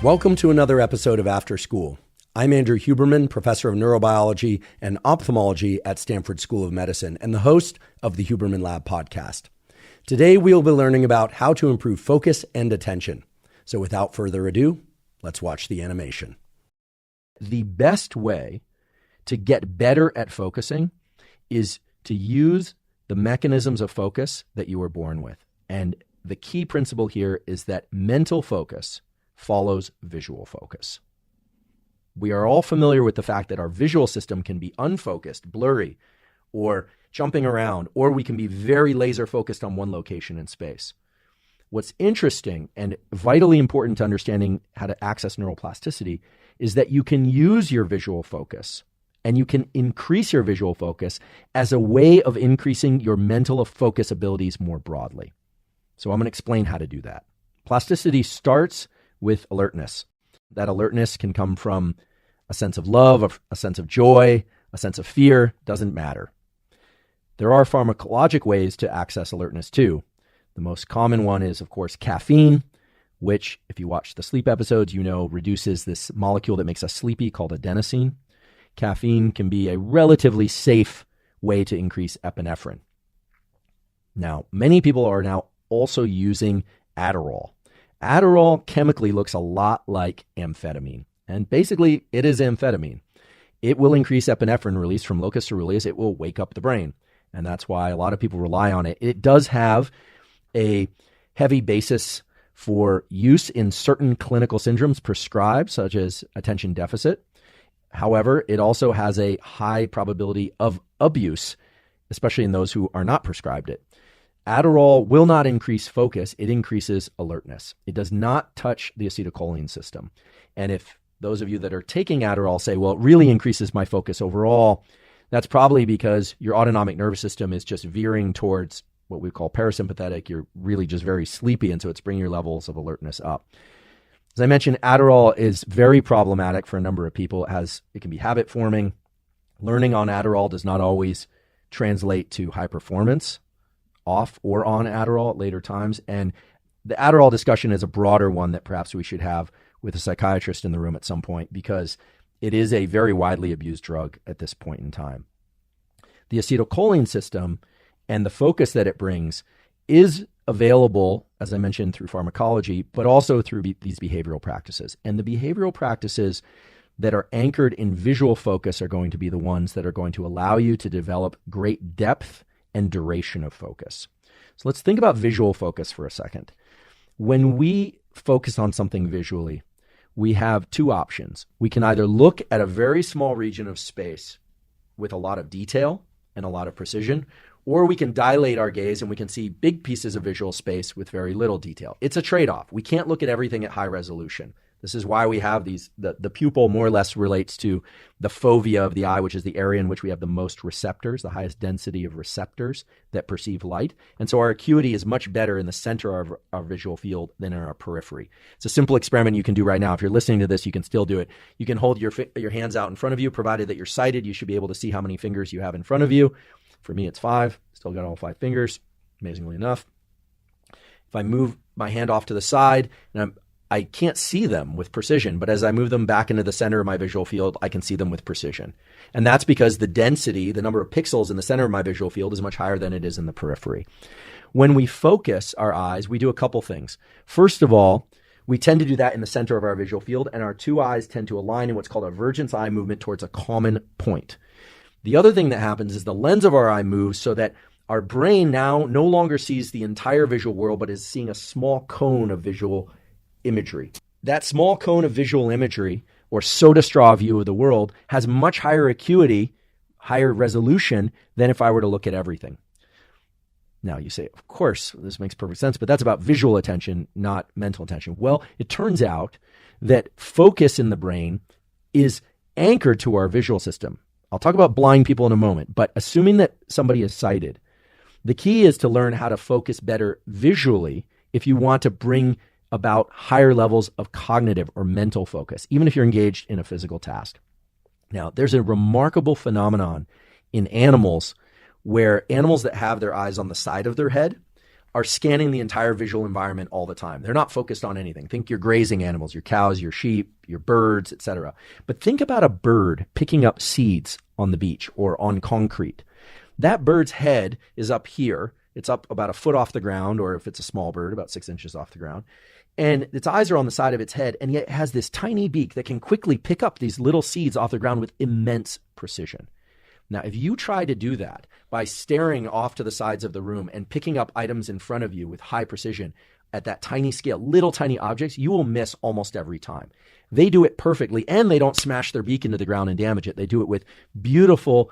Welcome to another episode of After School. I'm Andrew Heuberman, professor of neurobiology and ophthalmology at Stanford School of Medicine and the host of the Heuberman Lab podcast. Today, we'll be learning about how to improve focus and attention. So without further ado, let's watch the animation. The best way to get better at focusing is to use the mechanisms of focus that you were born with. And the key principle here is that mental focus follows visual focus. We are all familiar with the fact that our visual system can be unfocused, blurry, or jumping around, or we can be very laser focused on one location in space. What's interesting and vitally important to understanding how to access neuroplasticity is that you can use your visual focus and you can increase your visual focus as a way of increasing your mental focus abilities more broadly. So I'm going to explain how to do that. Plasticity starts with alertness. That alertness can come from a sense of love, a sense of joy, a sense of fear, doesn't matter. There are pharmacologic ways to access alertness too. The most common one is, of course, caffeine, which, if you watch the sleep episodes, you know reduces this molecule that makes us sleepy called adenosine. Caffeine can be a relatively safe way to increase epinephrine. Now, many people are now also using Adderall. Adderall chemically looks a lot like amphetamine, and basically it is amphetamine. It will increase epinephrine release from locus coeruleus. It will wake up the brain, and that's why a lot of people rely on it. It does have a heavy basis for use in certain clinical syndromes prescribed, such as attention deficit. However, it also has a high probability of abuse, especially in those who are not prescribed it. Adderall will not increase focus, it increases alertness. It does not touch the acetylcholine system. And if those of you that are taking Adderall say, well, it really increases my focus overall, that's probably because your autonomic nervous system is just veering towards what we call parasympathetic. You're really just very sleepy, and so it's bringing your levels of alertness up. As I mentioned, Adderall is very problematic for a number of people. It can be habit forming. Learning on Adderall does not always translate to high performance off or on Adderall at later times. And the Adderall discussion is a broader one that perhaps we should have with a psychiatrist in the room at some point, because it is a very widely abused drug at this point in time. The acetylcholine system and the focus that it brings is available, as I mentioned, through pharmacology, but also through these behavioral practices. And the behavioral practices that are anchored in visual focus are going to be the ones that are going to allow you to develop great depth and duration of focus. So let's think about visual focus for a second. When we focus on something visually, we have two options. We can either look at a very small region of space with a lot of detail and a lot of precision, or we can dilate our gaze and we can see big pieces of visual space with very little detail. It's a trade-off. We can't look at everything at high resolution. This is why we have the pupil more or less relates to the fovea of the eye, which is the area in which we have the most receptors, the highest density of receptors that perceive light. And so our acuity is much better in the center of our visual field than in our periphery. It's a simple experiment you can do right now. If you're listening to this, you can still do it. You can hold your hands out in front of you, provided that you're sighted. You should be able to see how many fingers you have in front of you. For me, it's 5. Still got all 5 fingers, amazingly enough. If I move my hand off to the side, and I can't see them with precision, but as I move them back into the center of my visual field, I can see them with precision. And that's because the density, the number of pixels in the center of my visual field is much higher than it is in the periphery. When we focus our eyes, we do a couple things. First of all, we tend to do that in the center of our visual field, and our two eyes tend to align in what's called a vergence eye movement towards a common point. The other thing that happens is the lens of our eye moves so that our brain now no longer sees the entire visual world, but is seeing a small cone of visual imagery. That small cone of visual imagery, or soda straw view of the world, has much higher acuity, higher resolution than if I were to look at everything. Now you say, of course, this makes perfect sense, but that's about visual attention, not mental attention. Well, it turns out that focus in the brain is anchored to our visual system. I'll talk about blind people in a moment, but assuming that somebody is sighted, the key is to learn how to focus better visually if you want to bring about higher levels of cognitive or mental focus, even if you're engaged in a physical task. Now, there's a remarkable phenomenon in animals where animals that have their eyes on the side of their head are scanning the entire visual environment all the time. They're not focused on anything. Think your grazing animals, your cows, your sheep, your birds, etc. But think about a bird picking up seeds on the beach or on concrete. That bird's head is up here. It's up about a foot off the ground, or if it's a small bird, about 6 inches off the ground. And its eyes are on the side of its head, and yet it has this tiny beak that can quickly pick up these little seeds off the ground with immense precision. Now, if you try to do that by staring off to the sides of the room and picking up items in front of you with high precision at that tiny scale, little tiny objects, you will miss almost every time. They do it perfectly, and they don't smash their beak into the ground and damage it. They do it with beautiful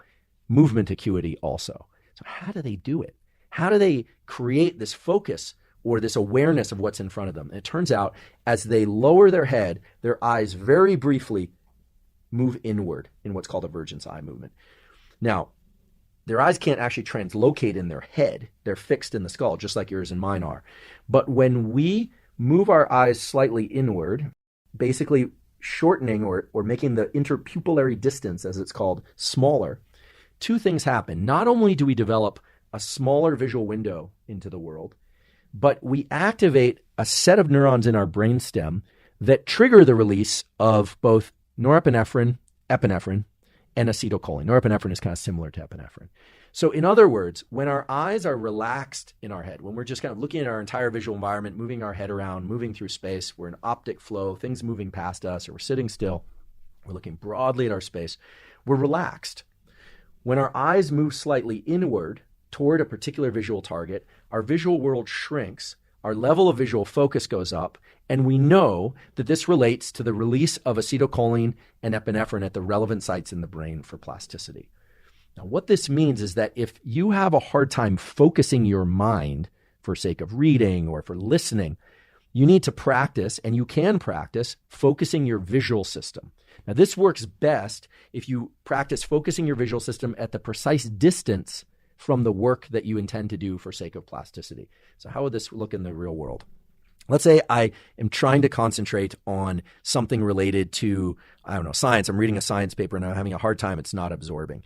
movement acuity also. So how do they do it? How do they create this focus or this awareness of what's in front of them? And it turns out as they lower their head, their eyes very briefly move inward in what's called a vergence eye movement. Now, their eyes can't actually translocate in their head. They're fixed in the skull, just like yours and mine are. But when we move our eyes slightly inward, basically shortening or making the interpupillary distance, as it's called, smaller, two things happen. Not only do we develop a smaller visual window into the world, but we activate a set of neurons in our brainstem that trigger the release of both norepinephrine, epinephrine, and acetylcholine. Norepinephrine is kind of similar to epinephrine. So in other words, when our eyes are relaxed in our head, when we're just kind of looking at our entire visual environment, moving our head around, moving through space, we're in optic flow, things moving past us, or we're sitting still, we're looking broadly at our space, we're relaxed. When our eyes move slightly inward toward a particular visual target, our visual world shrinks, our level of visual focus goes up, and we know that this relates to the release of acetylcholine and epinephrine at the relevant sites in the brain for plasticity. Now, what this means is that if you have a hard time focusing your mind for sake of reading or for listening, you need to practice, and you can practice, focusing your visual system. Now, this works best if you practice focusing your visual system at the precise distance from the work that you intend to do for sake of plasticity. So how would this look in the real world? Let's say I am trying to concentrate on something related to, science. I'm reading a science paper and I'm having a hard time. It's not absorbing.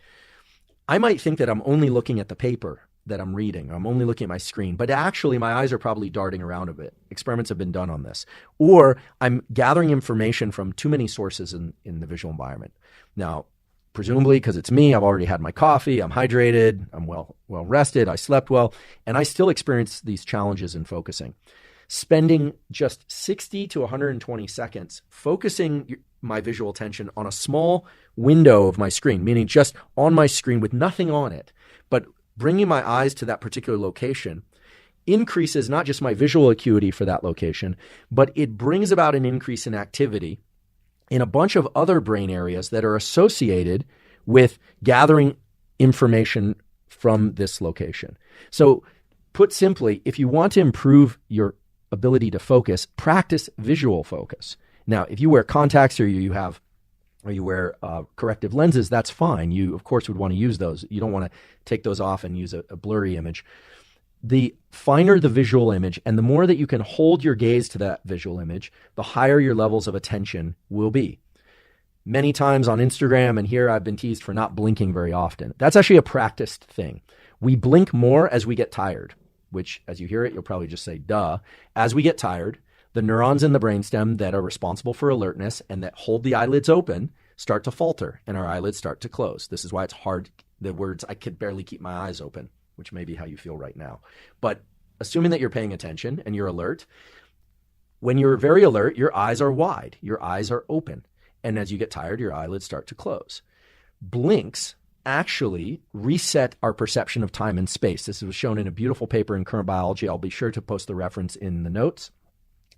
I might think that I'm only looking at the paper that I'm reading. I'm only looking at my screen, but actually my eyes are probably darting around a bit. Experiments have been done on this. Or I'm gathering information from too many sources in the visual environment. Now, presumably because it's me, I've already had my coffee, I'm hydrated, I'm well rested, I slept well, and I still experience these challenges in focusing. Spending just 60 to 120 seconds focusing my visual attention on a small window of my screen, meaning just on my screen with nothing on it, but bringing my eyes to that particular location increases not just my visual acuity for that location, but it brings about an increase in activity in a bunch of other brain areas that are associated with gathering information from this location. So put simply, if you want to improve your ability to focus, practice visual focus. Now, if you wear contacts or you wear corrective lenses, that's fine. You, of course, would want to use those. You don't want to take those off and use a blurry image. The finer the visual image and the more that you can hold your gaze to that visual image, the higher your levels of attention will be. Many times on Instagram and here I've been teased for not blinking very often. That's actually a practiced thing. We blink more as we get tired, which as you hear it, you'll probably just say, duh. As we get tired, the neurons in the brainstem that are responsible for alertness and that hold the eyelids open start to falter and our eyelids start to close. This is why it's hard. The words, I could barely keep my eyes open, which may be how you feel right now. But assuming that you're paying attention and you're alert, when you're very alert, your eyes are wide, your eyes are open. And as you get tired, your eyelids start to close. Blinks actually reset our perception of time and space. This was shown in a beautiful paper in Current Biology. I'll be sure to post the reference in the notes.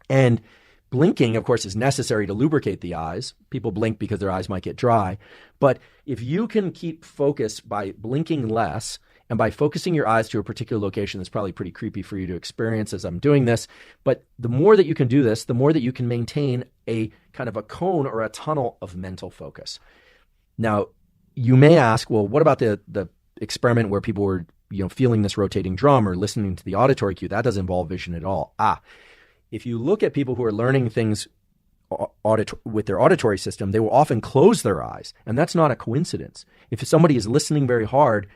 And blinking, of course, is necessary to lubricate the eyes. People blink because their eyes might get dry. But if you can keep focus by blinking less and by focusing your eyes to a particular location, that's probably pretty creepy for you to experience as I'm doing this. But the more that you can do this, the more that you can maintain a kind of a cone or a tunnel of mental focus. Now, you may ask, well, what about the experiment where people were, feeling this rotating drum or listening to the auditory cue? That doesn't involve vision at all. If you look at people who are learning things with their auditory system, they will often close their eyes. And that's not a coincidence. If somebody is listening very hard,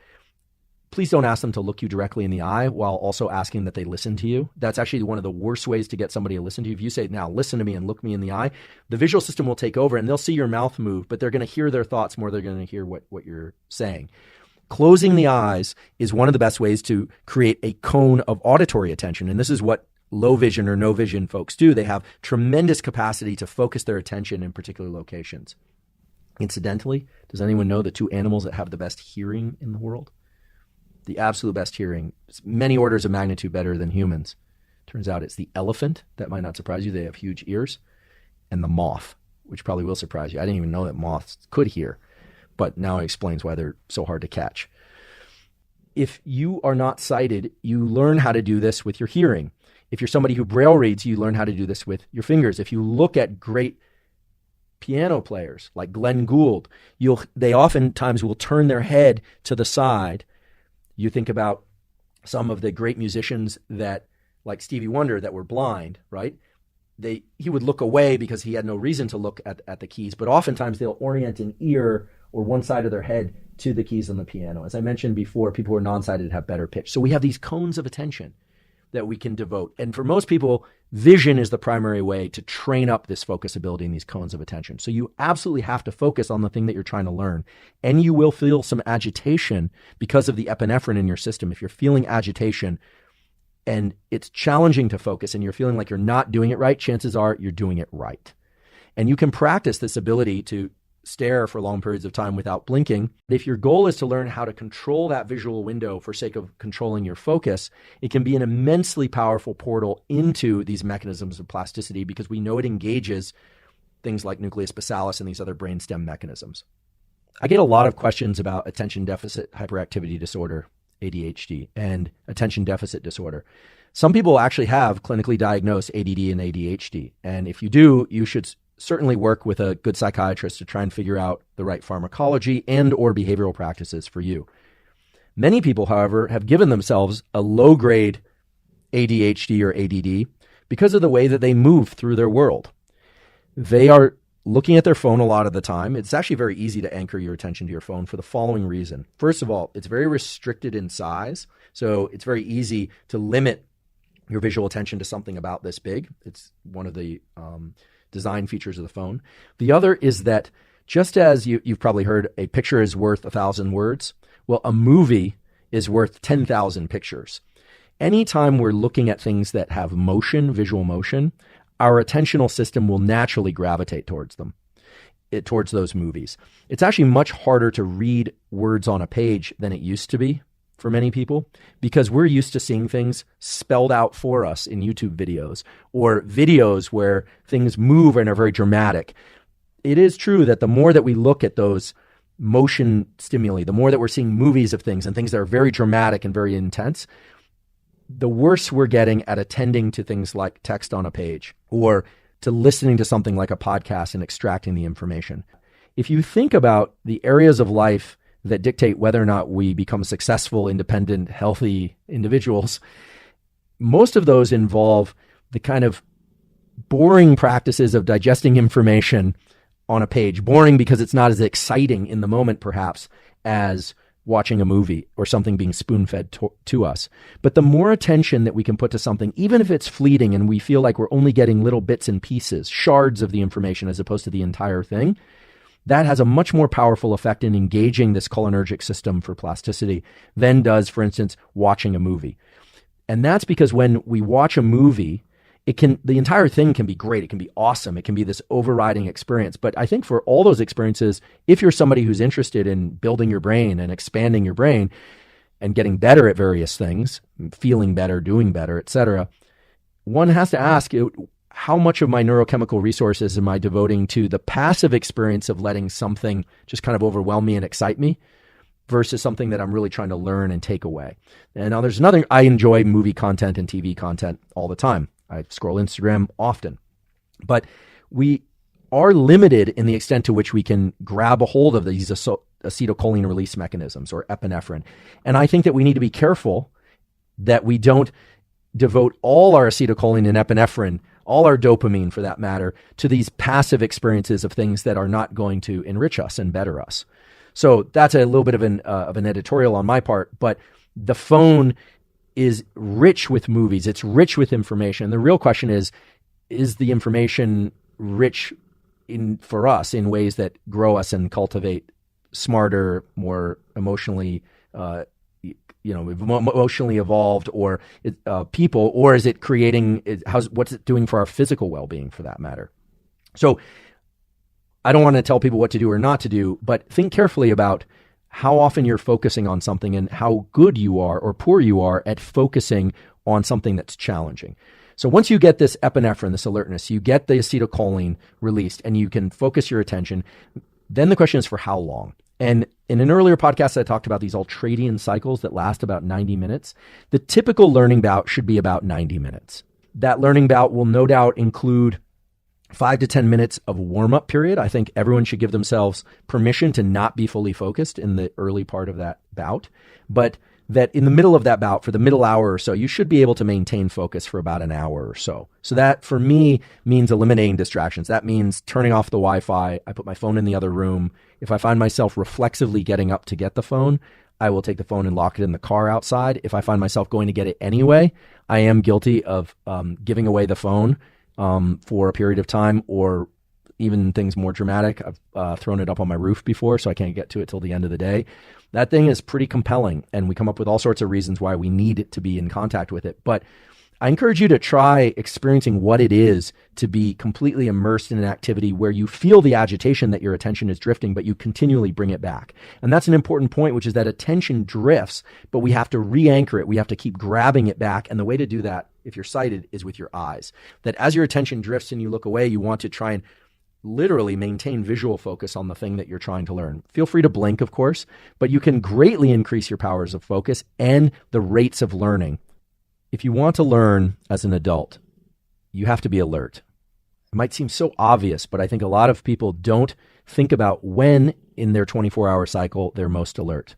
please don't ask them to look you directly in the eye while also asking that they listen to you. That's actually one of the worst ways to get somebody to listen to you. If you say, now listen to me and look me in the eye, the visual system will take over and they'll see your mouth move, but they're going to hear their thoughts more than they're going to hear what you're saying. Closing the eyes is one of the best ways to create a cone of auditory attention. And this is what low vision or no vision folks do. They have tremendous capacity to focus their attention in particular locations. Incidentally, does anyone know the two animals that have the best hearing in the world? The absolute best hearing, many orders of magnitude better than humans. Turns out it's the elephant. That might not surprise you. They have huge ears. And the moth, which probably will surprise you. I didn't even know that moths could hear, but now it explains why they're so hard to catch. If you are not sighted, you learn how to do this with your hearing. If you're somebody who braille reads, you learn how to do this with your fingers. If you look at great piano players like Glenn Gould, they oftentimes will turn their head to the side. You think about some of the great musicians that, like Stevie Wonder, that were blind, right? He would look away because he had no reason to look at the keys, but oftentimes they'll orient an ear or one side of their head to the keys on the piano. As I mentioned before, people who are non-sighted have better pitch. So we have these cones of attention that we can devote. And for most people, vision is the primary way to train up this focus ability in these cones of attention. So you absolutely have to focus on the thing that you're trying to learn. And you will feel some agitation because of the epinephrine in your system. If you're feeling agitation and it's challenging to focus and you're feeling like you're not doing it right, chances are you're doing it right. And you can practice this ability to stare for long periods of time without blinking. If your goal is to learn how to control that visual window for sake of controlling your focus, it can be an immensely powerful portal into these mechanisms of plasticity because we know it engages things like nucleus basalis and these other brainstem mechanisms. I get a lot of questions about attention deficit hyperactivity disorder, ADHD, and attention deficit disorder. Some people actually have clinically diagnosed ADD and ADHD. And if you do, you should certainly work with a good psychiatrist to try and figure out the right pharmacology and or behavioral practices for you. Many people, however, have given themselves a low-grade ADHD or ADD because of the way that they move through their world. They are looking at their phone a lot of the time. It's actually very easy to anchor your attention to your phone for the following reason. First of all, it's very restricted in size, so it's very easy to limit your visual attention to something about this big. It's one of the design features of the phone. The other is that just as you've probably heard a picture is worth 1,000 words, well, a movie is worth 10,000 pictures. Anytime we're looking at things that have motion, visual motion, our attentional system will naturally gravitate towards them, towards those movies. It's actually much harder to read words on a page than it used to be for many people, because we're used to seeing things spelled out for us in YouTube videos or videos where things move and are very dramatic. It is true that the more that we look at those motion stimuli, the more that we're seeing movies of things and things that are very dramatic and very intense, the worse we're getting at attending to things like text on a page or to listening to something like a podcast and extracting the information. If you think about the areas of life that dictate whether or not we become successful, independent, healthy individuals, most of those involve the kind of boring practices of digesting information on a page. Boring because it's not as exciting in the moment, perhaps, as watching a movie or something being spoon-fed to us. But the more attention that we can put to something, even if it's fleeting and we feel like we're only getting little bits and pieces, shards of the information as opposed to the entire thing, that has a much more powerful effect in engaging this cholinergic system for plasticity than does, for instance, watching a movie. And that's because when we watch a movie, the entire thing can be great. It can be awesome. It can be this overriding experience. But I think for all those experiences, if you're somebody who's interested in building your brain and expanding your brain and getting better at various things, feeling better, doing better, etc., one has to ask, how much of my neurochemical resources am I devoting to the passive experience of letting something just kind of overwhelm me and excite me versus something that I'm really trying to learn and take away? And now there's another, I enjoy movie content and TV content all the time. I scroll Instagram often, but we are limited in the extent to which we can grab a hold of these acetylcholine release mechanisms or epinephrine. And I think that we need to be careful that we don't devote all our acetylcholine and epinephrine, all our dopamine for that matter, to these passive experiences of things that are not going to enrich us and better us. So that's a little bit of an editorial on my part, but The phone is rich with movies. It's rich with information. The real question is the information rich for us in ways that grow us and cultivate smarter, more emotionally, emotionally evolved or people, or is it creating, what's it doing for our physical well-being for that matter? So I don't want to tell people what to do or not to do, but think carefully about how often you're focusing on something and how good you are or poor you are at focusing on something that's challenging. So once you get this epinephrine, this alertness, you get the acetylcholine released and you can focus your attention, then the question is for how long? And in an earlier podcast, I talked about these ultradian cycles that last about 90 minutes. The typical learning bout should be about 90 minutes. That learning bout will no doubt include 5 to 10 minutes of warm-up period. I think everyone should give themselves permission to not be fully focused in the early part of that bout, but that in the middle of that bout, for the middle hour or so, you should be able to maintain focus for about an hour or so. So that, for me, means eliminating distractions. That means turning off the Wi-Fi. I put my phone in the other room. If I find myself reflexively getting up to get the phone, I will take the phone and lock it in the car outside. If I find myself going to get it anyway, I am guilty of giving away the phone for a period of time, or even things more dramatic. I've thrown it up on my roof before, so I can't get to it till the end of the day. That thing is pretty compelling, and we come up with all sorts of reasons why we need it to be in contact with it. But I encourage you to try experiencing what it is to be completely immersed in an activity where you feel the agitation that your attention is drifting, but you continually bring it back. And that's an important point, which is that attention drifts, but we have to re-anchor it. We have to keep grabbing it back. And the way to do that, if you're sighted, is with your eyes. That as your attention drifts and you look away, you want to try and literally maintain visual focus on the thing that you're trying to learn. Feel free to blink, of course, but you can greatly increase your powers of focus and the rates of learning. If you want to learn as an adult, you have to be alert. It might seem so obvious, but I think a lot of people don't think about when in their 24-hour cycle they're most alert.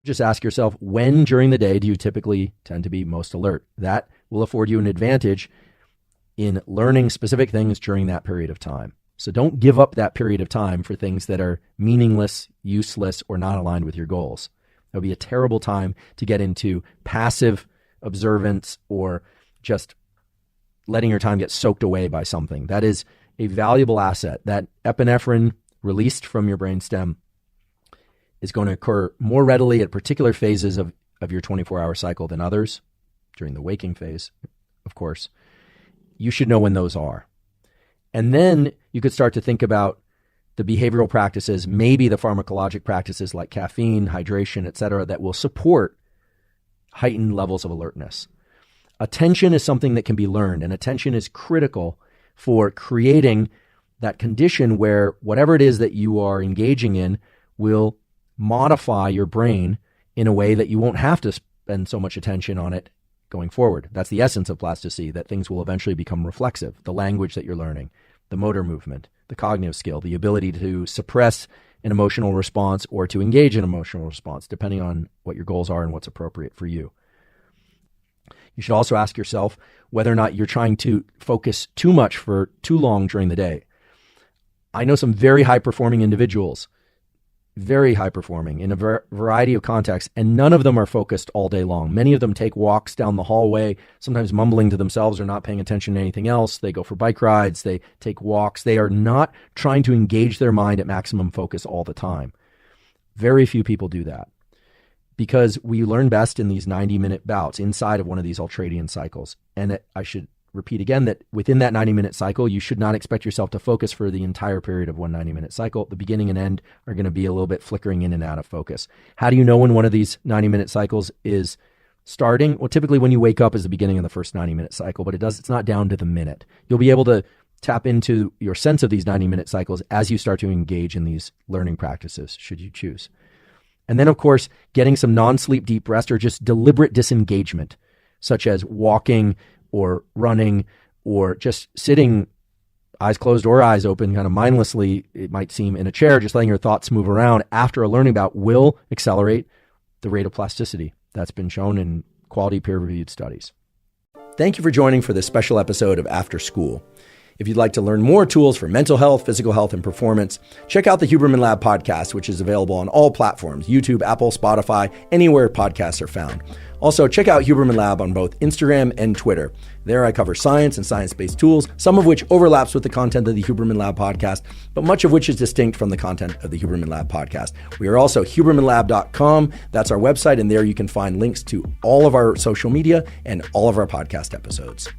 Just ask yourself, when during the day do you typically tend to be most alert? That will afford you an advantage in learning specific things during that period of time. So don't give up that period of time for things that are meaningless, useless, or not aligned with your goals. That would be a terrible time to get into passive observance or just letting your time get soaked away by something. That is a valuable asset. That epinephrine released from your brainstem is going to occur more readily at particular phases of your 24-hour cycle than others. During the waking phase, of course. You should know when those are. And then you could start to think about the behavioral practices, maybe the pharmacologic practices like caffeine, hydration, et cetera, that will support heightened levels of alertness. Attention is something that can be learned, and attention is critical for creating that condition where whatever it is that you are engaging in will modify your brain in a way that you won't have to spend so much attention on it going forward. That's the essence of plasticity, that things will eventually become reflexive. The language that you're learning, the motor movement, the cognitive skill, the ability to suppress an emotional response or to engage in an emotional response, depending on what your goals are and what's appropriate for you. You should also ask yourself whether or not you're trying to focus too much for too long during the day. I know some very high-performing individuals, very high-performing in a variety of contexts, and none of them are focused all day long. Many of them take walks down the hallway, sometimes mumbling to themselves or not paying attention to anything else. They go for bike rides, they take walks. They are not trying to engage their mind at maximum focus all the time. Very few people do that, because we learn best in these 90-minute bouts inside of one of these ultradian cycles. And I should repeat again that within that 90-minute cycle, you should not expect yourself to focus for the entire period of one 90-minute cycle. The beginning and end are going to be a little bit flickering in and out of focus. How do you know when one of these 90-minute cycles is starting? Well, typically when you wake up is the beginning of the first 90-minute cycle, but it's not down to the minute. You'll be able to tap into your sense of these 90-minute cycles as you start to engage in these learning practices, should you choose. And then, of course, getting some non-sleep deep rest or just deliberate disengagement, such as walking or running or just sitting, eyes closed or eyes open, kind of mindlessly, it might seem, in a chair, just letting your thoughts move around after a learning bout will accelerate the rate of plasticity. That's been shown in quality peer-reviewed studies. Thank you for joining for this special episode of After School. If you'd like to learn more tools for mental health, physical health, and performance, check out the Huberman Lab podcast, which is available on all platforms, YouTube, Apple, Spotify, anywhere podcasts are found. Also, check out Huberman Lab on both Instagram and Twitter. There I cover science and science-based tools, some of which overlaps with the content of the Huberman Lab podcast, but much of which is distinct from the content of the Huberman Lab podcast. We are also hubermanlab.com. That's our website, and there you can find links to all of our social media and all of our podcast episodes.